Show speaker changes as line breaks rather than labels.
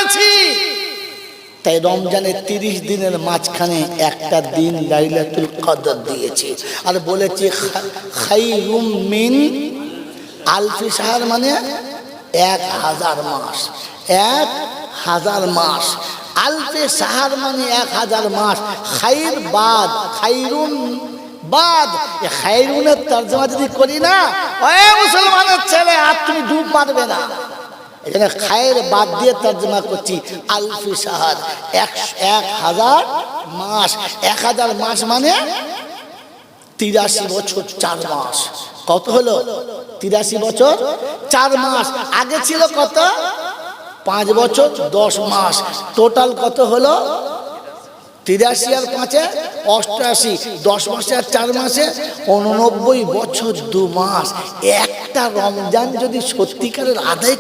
পেয়েছি। তাই রমজানের 30 দিনের মাঝখানে একটা দিন লাইলাতুল কদর দিয়েছি, আর বলেছি খায়রুম মিন আলফি শাহর, মানে 1000 মাস। 1000 মাস, আলফে শাহর মানে 1000 মাস। খাইর বাদ, খাইরুন বাদ, এই খাইরুনের তর্জমা যদি করি না, ওই মুসলমানের ছেলে আর তুমি ডুব মারবে না। এখানে খায়ের বাদ দিয়ে তর্জমা করছি আলফি শাহর, 1000 মাস। 1000 মাস মানে 83 বছর 4 মাস। কত হলো? 83 বছর 4 মাস। আগে ছিল কত? 5 বছর 10 মাস। টোটাল কত হলো? 83 আর 5-এ 88, 10 মাসে আর 4 মাসে 89 বছর 2 মাস। একটা রমজান যদি সত্যিকারের আদায়